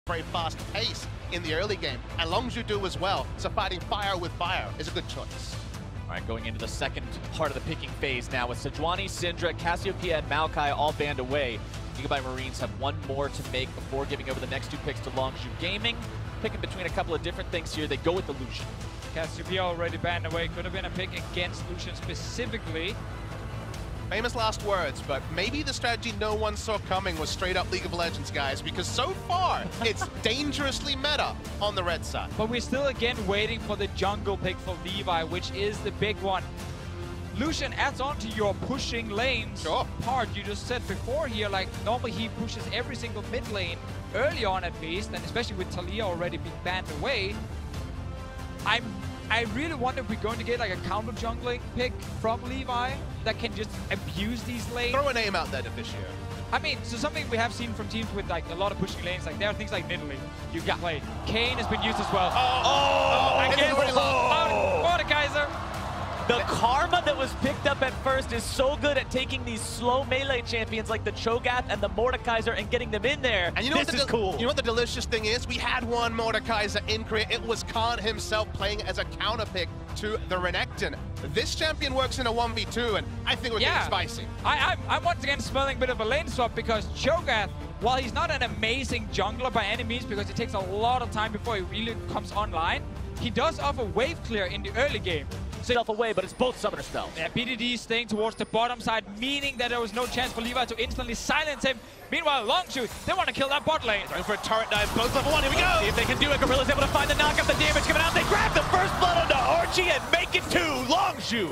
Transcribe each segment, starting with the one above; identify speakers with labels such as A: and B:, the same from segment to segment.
A: very fast pace in the early game, and Longzhu do as well. So fighting fire with fire is a good choice.
B: All right, going into the second part of the picking phase now with Sejuani, Syndra, Cassiopeia, and Maokai all banned away. Gigabyte Marines have one more to make before giving over the next two picks to Longzhu Gaming. Picking between a couple of different things here. They go with the Lucian.
C: Cassiopeia already banned away. Could have been a pick against Lucian specifically.
A: Famous last words, but maybe the strategy no one saw coming was straight up League of Legends, guys, because so far it's dangerously meta on the red side.
C: But we're still again waiting for the jungle pick for Levi, which is the big one. Lucian adds on to your pushing lanes part you just said before here. Like normally he pushes every single mid lane early on at least, and especially with Talia already being banned away. I really wonder if we're going to get like a counter jungling pick from Levi that can just abuse these lanes.
A: Throw a name out there, Deficio.
C: I mean, so something we have seen from teams with like a lot of pushing lanes, like there are things like Nidalee you can play. Kayn has been used as well. Again, Mordekaiser.
B: The karma that was picked up at first is so good at taking these slow melee champions like the Cho'Gath and the Mordekaiser and getting them in there.
A: And you know
B: this is cool.
A: You know what the delicious thing is? We had one Mordekaiser in Korea. It was Khan himself playing as a counter pick to the Renekton. This champion works in a 1v2, and I think we're getting spicy.
C: I'm once again smelling a bit of a lane swap because Cho'Gath, while he's not an amazing jungler by any means because it takes a lot of time before he really comes online, he does offer wave clear in the early game.
B: Self away, but it's both summoner spells.
C: Yeah, BDD staying towards the bottom side, meaning that there was no chance for Levi to instantly silence him. Meanwhile, Longzhu, they want to kill that bot lane.
A: Going for a turret dive, both level 1, here we go!
B: See if they can do it. Gorilla's able to find the knock up, the damage coming out. They grab the first blood onto Archie and make it to Longzhu.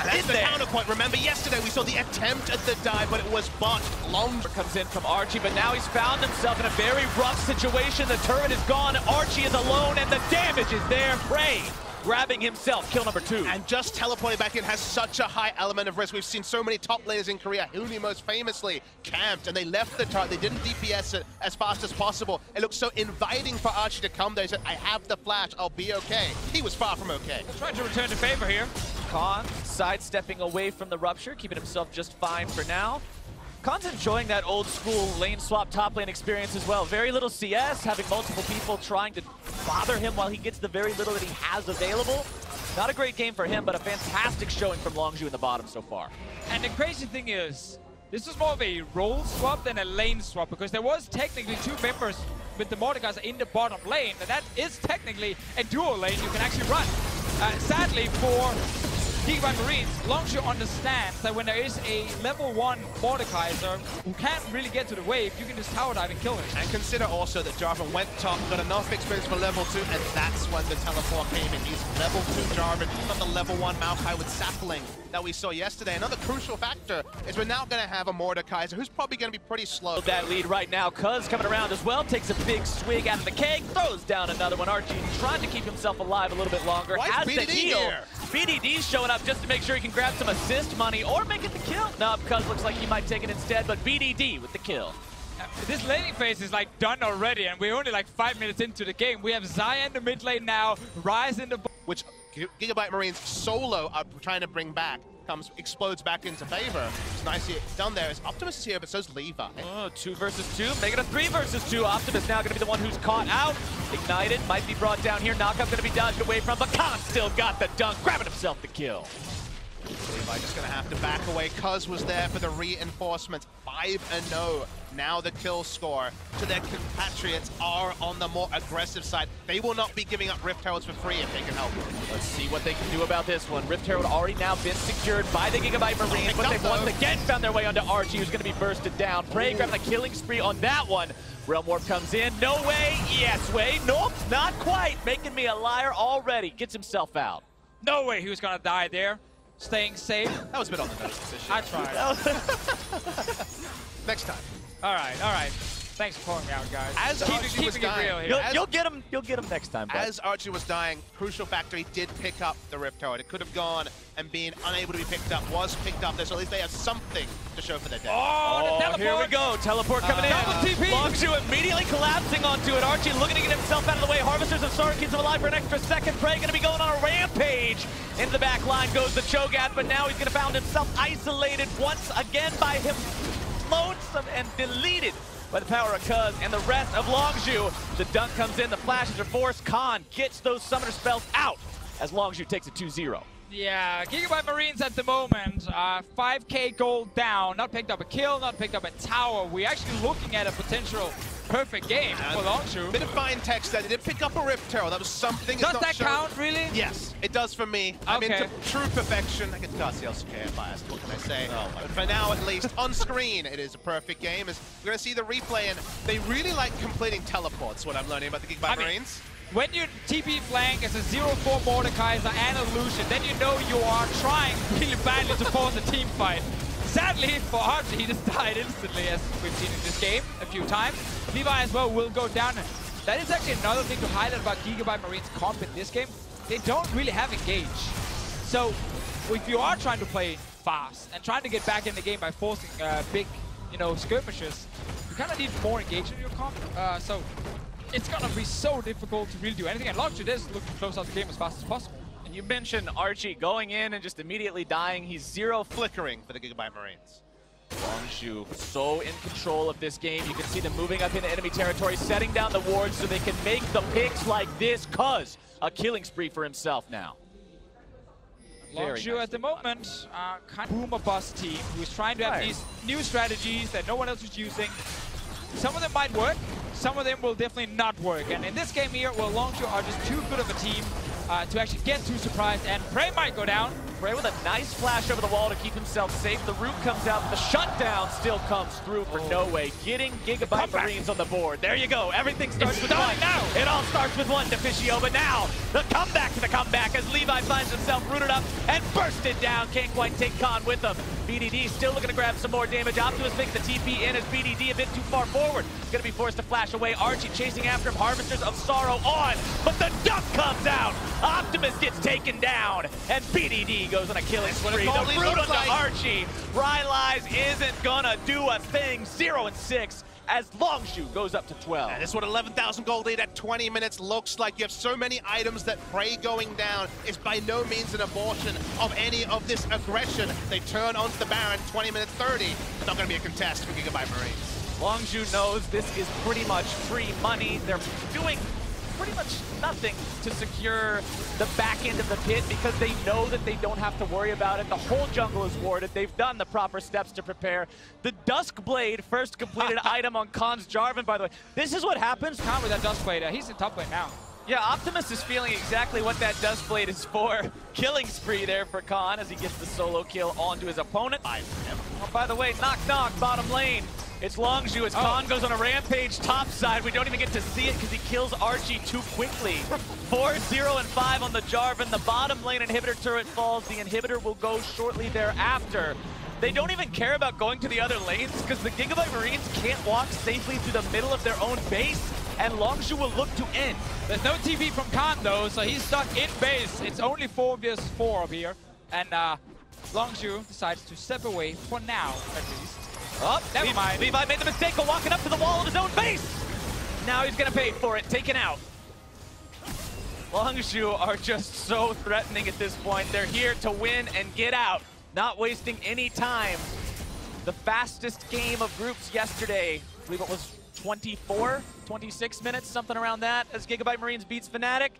A: And that's the counterpoint. Remember, yesterday we saw the attempt at the dive, but it was botched. Longzhu
B: comes in from Archie, but now he's found himself in a very rough situation. The turret is gone, Archie is alone, and the damage is there. Prey grabbing himself, kill number 2.
A: And just teleporting back in has such a high element of risk. We've seen so many top laners in Korea. Huni most famously camped, and they left the turret. They didn't DPS it as fast as possible. It looked so inviting for Archie to come there. He said, I have the flash, I'll be okay. He was far from okay.
C: Trying to return the favor here.
B: Khan sidestepping away from the rupture, keeping himself just fine for now. Khan's enjoying that old school lane swap top lane experience as well. Very little CS, having multiple people trying to bother him while he gets the very little that he has available. Not a great game for him, but a fantastic showing from Longzhu in the bottom so far.
C: And the crazy thing is, this is more of a role swap than a lane swap, because there was technically 2 members with the Mordekaiser in the bottom lane, and that is technically a dual lane you can actually run. Sadly for Gigabyte Marines, Longzhu understands that when there is a level 1 Mordekaiser who can't really get to the wave, you can just tower dive and kill him.
A: And consider also that Jarvan went top, got enough experience for level 2, and that's when the teleport came in. He's level 2 Jarvan, not the level 1 Maokai with Sapling that we saw yesterday. Another crucial factor is we're now going to have a Mordekaiser who's probably going to be pretty slow.
B: That lead right now, Cuz coming around as well, takes a big swig out of the keg, throws down another one. Archie trying to keep himself alive a little bit longer.
A: Why
B: has
A: is
B: the
A: BDD
B: heal.
A: here?
B: BDD's showing up just to make sure he can grab some assist money or make it the kill. No, Cuz looks like he might take it instead, but BDD with the kill.
C: This laning phase is like done already, and we're only like 5 minutes into the game. We have Xayah in the mid lane now, Ryze in the
A: which Gigabyte Marines solo are trying to bring back. Explodes back into favor. It's nicely done there. As Optimus is here, but so's Levi.
B: Oh, 2 versus 2, make it a 3 versus 2. Optimus now going to be the one who's caught out. Ignited, might be brought down here. Knockup going to be dodged away from, but Khan still got the dunk, grabbing himself the kill.
A: Levi just going to have to back away. Cuz was there for the reinforcement. 5-0. Now the kill score to their compatriots are on the more aggressive side. They will not be giving up Rift Heralds for free if they can help.
B: Let's see what they can do about this one. Rift Herald already now been secured by the Gigabyte Marines, but they've once again found their way onto Archie, who's going to be bursted down. Prey grabbing a killing spree on that one. Realm Warp comes in. No way. Yes way. Nope, not quite. Making me a liar already. Gets himself out.
C: No way he was going to die there. Staying safe.
A: That was a bit on the nose position.
C: I tried.
A: Next time.
C: All right. Thanks for calling me out, guys.
A: As Archie was dying,
B: you'll get him next time. Bud.
A: As Archie was dying, crucial factor, he did pick up the Rift Herald. It could have gone and being unable to be picked up, was picked up there, so at least they have something to show for their day.
C: Oh, the teleport.
B: Here we go. Teleport coming in.
C: Double TP.
B: Longzhu immediately collapsing onto it. Archie looking to get himself out of the way. Harvesters of Sorrow keeps him alive for an extra second. Prey going to be going on a rampage. Into the back line goes the Cho'Gath, but now he's going to found himself isolated once again by him. Lonesome and deleted by the power of Cuz and the rest of Longzhu. The dunk comes in, the flashes are forced. Khan gets those summoner spells out as Longzhu takes it 2-0.
C: Yeah, Gigabyte Marines at the moment, 5k gold down, not picked up a kill, not picked up a tower. We're actually looking at a potential perfect game for Longzhu.
A: Bit of fine text there. They did pick up a Rift Terror. That was something.
C: Does that count, really?
A: Yes, it does for me. I'm into true perfection. I get Garciel's biased. What can I say? But for now, at least, on screen, it is a perfect game. As we're going to see the replay, and they really like completing teleports, what I'm learning about the Gigabyte Marines.
C: When you TP flank as a 0-4 Mordekaiser and a Lucian, then you know you are trying really badly to force a team fight. Sadly for Archie, he just died instantly, as we've seen in this game a few times. Levi as well will go down. That is actually another thing to highlight about Gigabyte Marines' comp in this game. They don't really have engage. So if you are trying to play fast and trying to get back in the game by forcing big, skirmishes, you kind of need more engagement in your comp. So it's gonna be so difficult to really do anything. And Longzhu is looking to close out the game as fast as possible.
B: And you mentioned Archie going in and just immediately dying. He's 0
A: flickering for the Gigabyte Marines.
B: Longzhu so in control of this game. You can see them moving up into enemy territory, setting down the wards so they can make the picks like this. Cuz a killing spree for himself now.
C: Longzhu at the moment, kind of boomer bust team who is trying to have these new strategies that no one else is using. Some of them might work, some of them will definitely not work. And in this game here, well, Longzhu are just too good of a team to actually get too surprised. And Prey might go down.
B: Prey with a nice flash over the wall to keep himself safe. The root comes out, but the shutdown still comes through for No Way. Getting Gigabyte Marines on the board. There you go. Everything starts with one.
C: Now.
B: It all starts with one, Deficio. But now, the comeback to the comeback as Levi finds himself rooted up and bursted down. Can't quite take Khan with him. BDD still looking to grab some more damage. Optimus makes the TP in as BDD a bit too far forward. He's going to be forced to flash away. Archie chasing after him. Harvesters of Sorrow on, but the duck comes out. Optimus gets taken down, and BDD goes on a killing spree. The root onto Archie. Rylai's isn't gonna do a thing. 0-6 as Longzhu goes up to 12.
A: And this is what 11,000 gold lead at 20 minutes looks like. You have so many items that Prey going down is by no means an abortion of any of this aggression. They turn onto the Baron, 20 minutes 30. It's not going to be a contest for Gigabyte Marines.
B: Longzhu knows this is pretty much free money. They're doing pretty much nothing to secure the back end of the pit because they know that they don't have to worry about it. The whole jungle is warded. They've done the proper steps to prepare. The Duskblade first completed item on Khan's Jarvan, by the way. This is what happens.
C: Khan with that Duskblade, he's in top lane now.
B: Yeah, Optimus is feeling exactly what that Duskblade is for. Killing spree there for Khan as he gets the solo kill onto his opponent. Oh, by the way, knock knock, bottom lane. It's Longzhu as Khan goes on a rampage top side. We don't even get to see it because he kills Archie too quickly. 4-0-5 on the Jarvan. The bottom lane inhibitor turret falls. The inhibitor will go shortly thereafter. They don't even care about going to the other lanes because the Gigabyte Marines can't walk safely through the middle of their own base, and Longzhu will look to end.
C: There's no TP from Khan though, so he's stuck in base. It's only 4 vs 4 up here, and Longzhu decides to step away for now, at least.
B: Oh, never mind. Levi made the mistake of walking up to the wall of his own base. Now he's going to pay for it, taken out. Longzhu are just so threatening at this point. They're here to win and get out, not wasting any time. The fastest game of groups yesterday, I believe it was 26 minutes, something around that, as Gigabyte Marines beats Fnatic.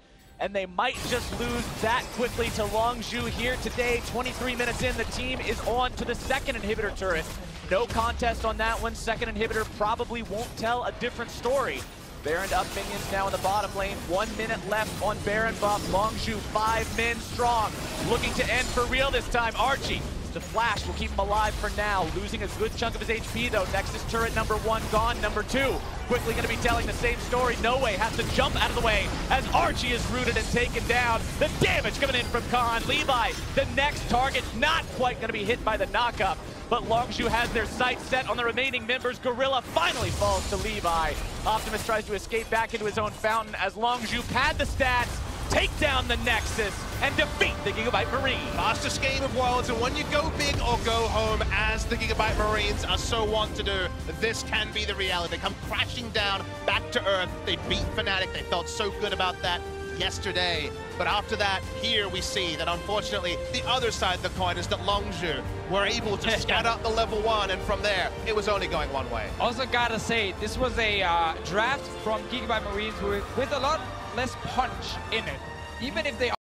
B: And they might just lose that quickly to Longzhu here today. 23 minutes in, the team is on to the second inhibitor turret. No contest on that one. Second inhibitor probably won't tell a different story. Baron up minions now in the bottom lane. 1 minute left on Baron buff. Longzhu 5 men strong. Looking to end for real this time. Archie, the flash will keep him alive for now. Losing a good chunk of his HP though. Nexus turret number 1 gone. Number 2 quickly going to be telling the same story. No Way has to jump out of the way as Archie is rooted and taken down. The damage coming in from Khan. Levi, the next target, not quite going to be hit by the knockup. But Longzhu has their sights set on the remaining members. Gorilla finally falls to Levi. Optimus tries to escape back into his own fountain as Longzhu pad the stats, take down the Nexus, and defeat the Gigabyte Marines.
A: Fastest game of Worlds, and when you go big or go home, as the Gigabyte Marines are so wont to do, this can be the reality. They come crashing down back to earth. They beat Fnatic. They felt so good about that yesterday. But after that, here we see that unfortunately, the other side of the coin is that Longzhu were able to scout out the level 1, and from there, it was only going one way.
C: Also gotta say, this was a draft from Gigabyte Marines with a lot less punch in it. Even if they